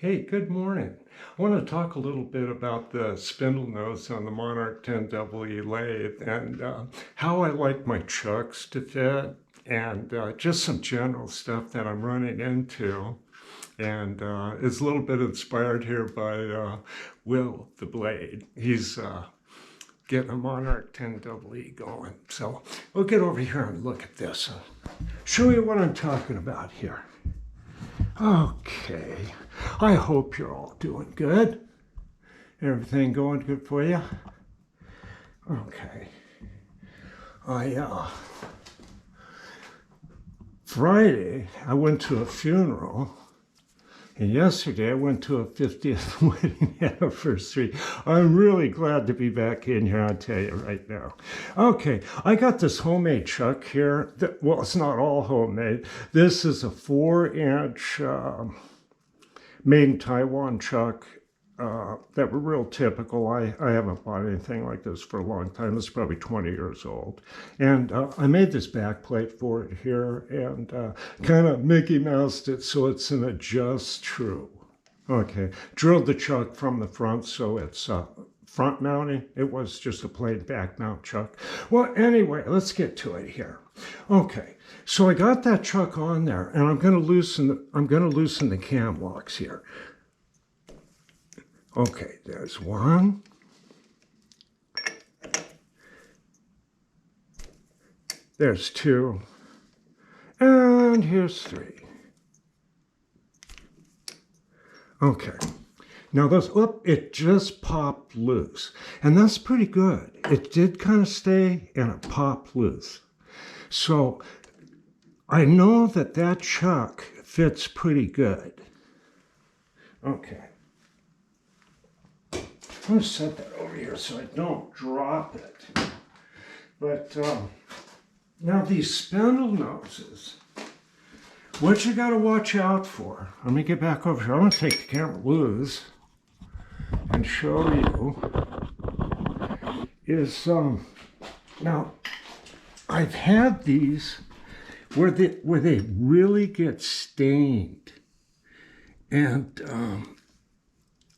Hey, good morning. I want to talk a little bit about the spindle nose on the Monarch 10EE lathe and how I like my chucks to fit and just some general stuff that I'm running into. And it's a little bit inspired here by Will the Blade. He's getting a Monarch 10EE going. So we'll get over here and look at this and show you what I'm talking about here. Okay, I hope you're all doing good. Everything going good for you? Okay. Friday, I went to a funeral, and yesterday I went to a 50th wedding anniversary. I'm really glad to be back in here, I'll tell you right now. Okay, I got this homemade chuck here. Well, it's not all homemade. This is a 4-inch made in Taiwan chuck that were real typical. I haven't bought anything like this for a long time. It's probably 20 years old. And I made this back plate for it here and kind of Mickey Moused it so it's an adjust true. Okay, drilled the chuck from the front so it's front mounting. It was just a plain back mount chuck. Well, anyway, let's get to it here. Okay, so I got that chuck on there, and I'm going to loosen the cam locks here. Okay, there's one. There's two. And here's three. Okay. Now it just popped loose. And that's pretty good. It did kind of stay and it popped loose. So I know that chuck fits pretty good. Okay. I'm going to set that over here so I don't drop it. But now these spindle noses, what you got to watch out for, let me get back over here. I'm going to take the camera loose and show you is, now I've had these where they really get stained. And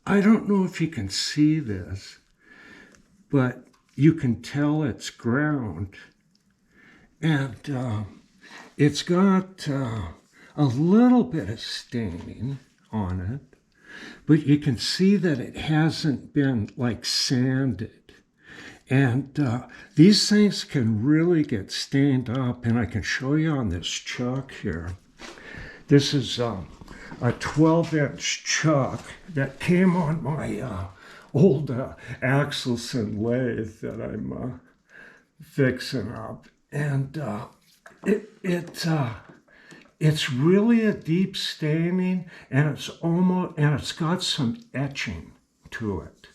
I don't know if you can see this, but you can tell it's ground. And it's got a little bit of staining on it, but you can see that it hasn't been like sanded. And these things can really get stained up, and I can show you on this chuck here. This is a 12-inch chuck that came on my old Axelson lathe that I'm fixing up, and it's really a deep staining, and it's got some etching to it.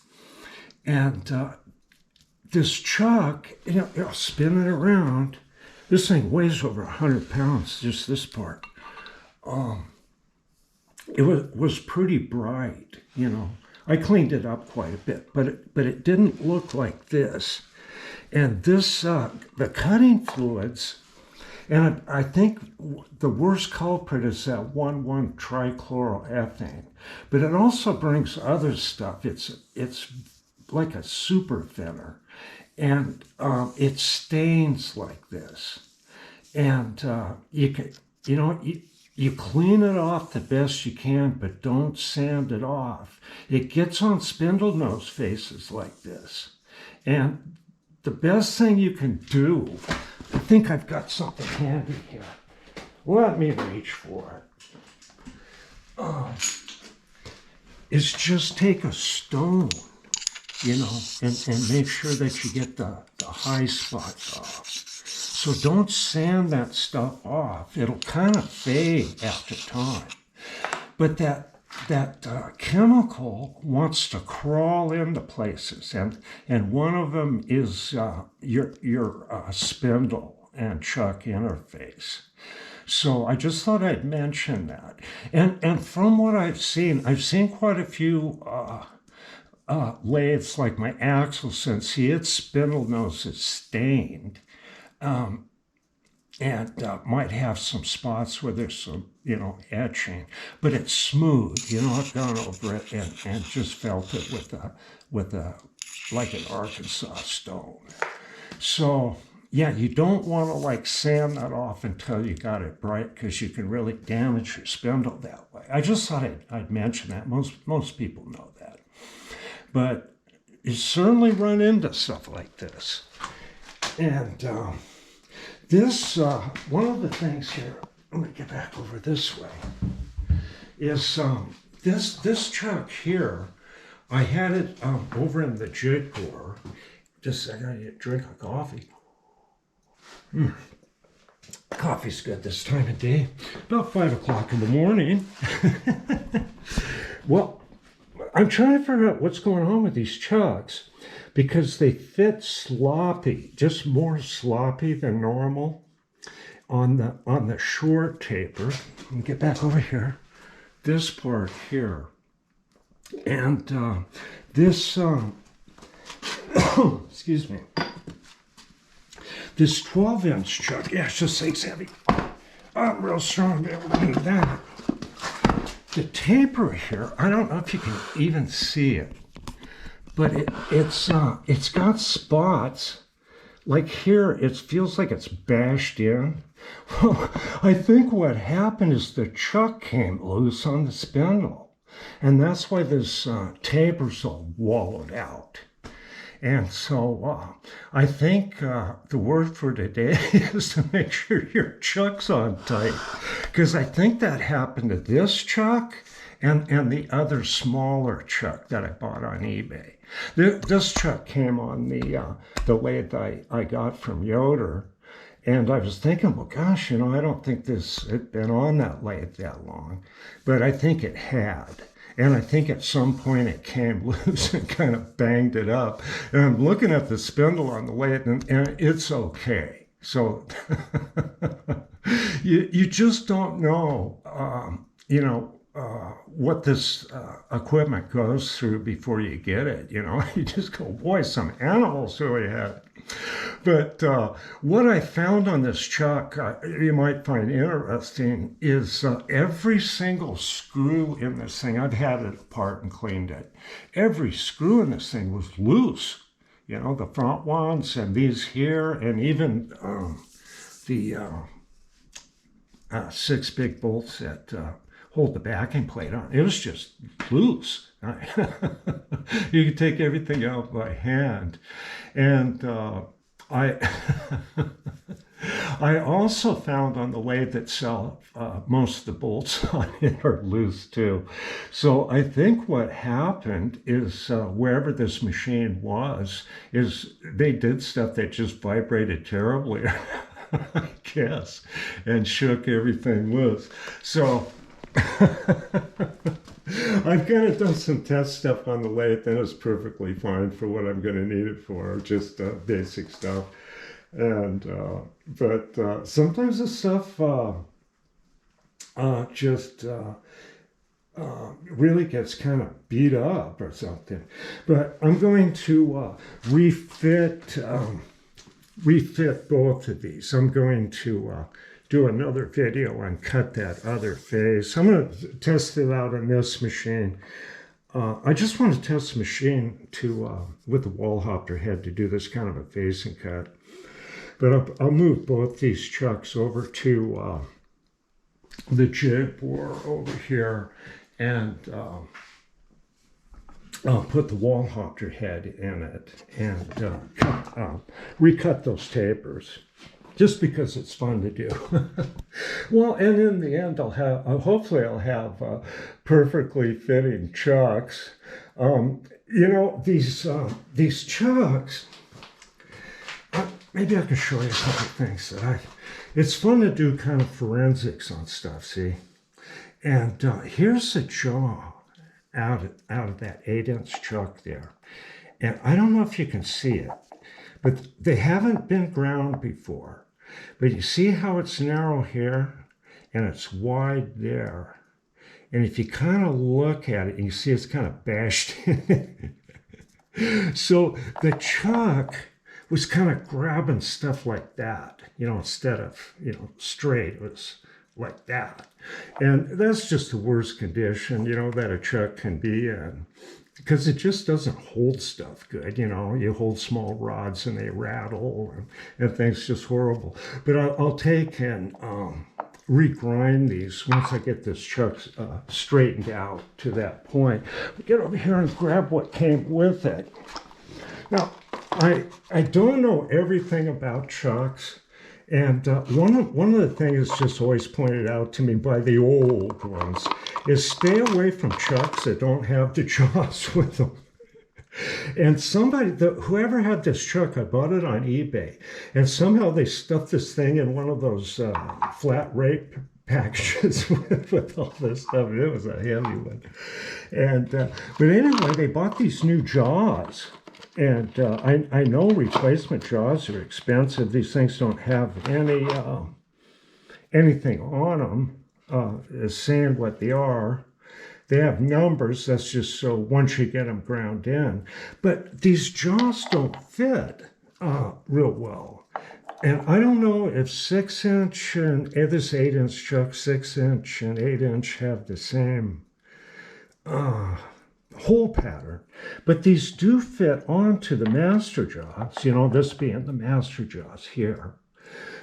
And this chuck, I'll spin it around. This thing weighs over 100 pounds, just this part. It was pretty bright, I cleaned it up quite a bit, but it didn't look like this. And this, the cutting fluids, and I think the worst culprit is that 1,1-trichloroethane, but it also brings other stuff. It's like a super thinner, and it stains like this. And you can, you clean it off the best you can, but don't sand it off. It gets on spindle nose faces like this. And the best thing you can do, I think I've got something handy here. Let me reach for it. Is just take a stone, and make sure that you get the high spots off. So don't sand that stuff off. It'll kind of fade after time. But that chemical wants to crawl into places, and one of them is your spindle and chuck interface. So I just thought I'd mention that. And from what I've seen quite a few lathes like my Axelson. See, its spindle nose is stained. and might have some spots where there's some, etching, but it's smooth. I've gone over it and just felt it with a like an Arkansas stone. So yeah, you don't want to like sand that off until you got it bright, because you can really damage your spindle that way. I just thought I'd mention that. Most people know that, but you certainly run into stuff like this. And this, one of the things here, let me get back over this way, is this chuck here, I had it over in the jig drawer. Just, I gotta drink a coffee. Coffee's good this time of day, about 5 o'clock in the morning. Well, I'm trying to figure out what's going on with these chucks, because they fit sloppy, just more sloppy than normal on the short taper. Let me get back over here. This part here, and this excuse me, this 12-inch chuck, yeah, it's just it's heavy. I'm real strong to be able to do that. The taper here, I don't know if you can even see it, but it's got spots. Like here, it feels like it's bashed in. Well, I think what happened is the chuck came loose on the spindle, and that's why this taper's all wallowed out. And so I think the word for today is to make sure your chuck's on tight, because I think that happened to this chuck and the other smaller chuck that I bought on eBay. This chuck came on the lathe I got from Yoder, and I was thinking, well, gosh, I don't think this had been on that lathe that long, but I think it had. And I think at some point it came loose and kind of banged it up. And I'm looking at the spindle on the lathe, and it's okay. So you just don't know, what this equipment goes through before you get it. You just go, boy, some animals really had it. But what I found on this chuck, you might find interesting, is every single screw in this thing, I've had it apart and cleaned it, every screw in this thing was loose. The front ones and these here, and even the 6 big bolts that hold the backing plate on. It was just loose. You could take everything out by hand. And I I also found on the lathe itself, most of the bolts on it are loose too. So I think what happened is wherever this machine was, is they did stuff that just vibrated terribly, I guess, and shook everything loose. So I've kind of done some test stuff on the lathe, and it's perfectly fine for what I'm going to need it for, just basic stuff. And but sometimes this stuff just really gets kind of beat up or something. But I'm going to refit both of these. I'm going to do another video and cut that other face. I'm going to test it out on this machine. I just want to test the machine with the wall hopper head to do this kind of a facing cut. But I'll move both these chucks over to the jig bore over here, and I'll put the wall hopper head in it and recut those tapers, just because it's fun to do. Well, and in the end, hopefully I'll have perfectly fitting chucks. These chucks, maybe I can show you a couple of things it's fun to do kind of forensics on stuff, see? And here's the jaw out of that 8-inch chuck there. And I don't know if you can see it, but they haven't been ground before. But you see how it's narrow here and it's wide there. And if you kind of look at it, you see it's kind of bashed in. So the chuck was kind of grabbing stuff like that, instead of, straight, it was like that. And that's just the worst condition, that a chuck can be in, because it just doesn't hold stuff good. You hold small rods and they rattle, and things just horrible. But I'll take and regrind these once I get this chuck straightened out to that point. Get over here and grab what came with it. Now, I don't know everything about chucks. And one of the things that's just always pointed out to me by the old ones is stay away from chucks that don't have the jaws with them. And whoever had this chuck, I bought it on eBay, and somehow they stuffed this thing in one of those flat rate packages with all this stuff. It was a heavy one. And but anyway, they bought these new jaws. And I know replacement jaws are expensive. These things don't have anything on them as saying what they are. They have numbers. That's just so once you get them ground in. But these jaws don't fit real well. And I don't know if 6-inch and this 8-inch chuck, 6-inch and 8-inch have the same hole pattern, but these do fit onto the master jaws, this being the master jaws here.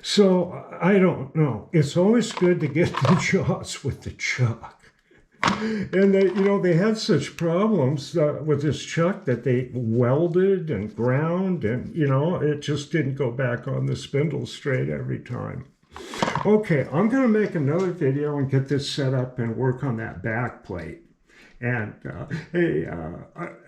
So I don't know. It's always good to get the jaws with the chuck. And they had such problems with this chuck that they welded and ground, and it just didn't go back on the spindle straight every time. Okay, I'm going to make another video and get this set up and work on that back plate. And hey, have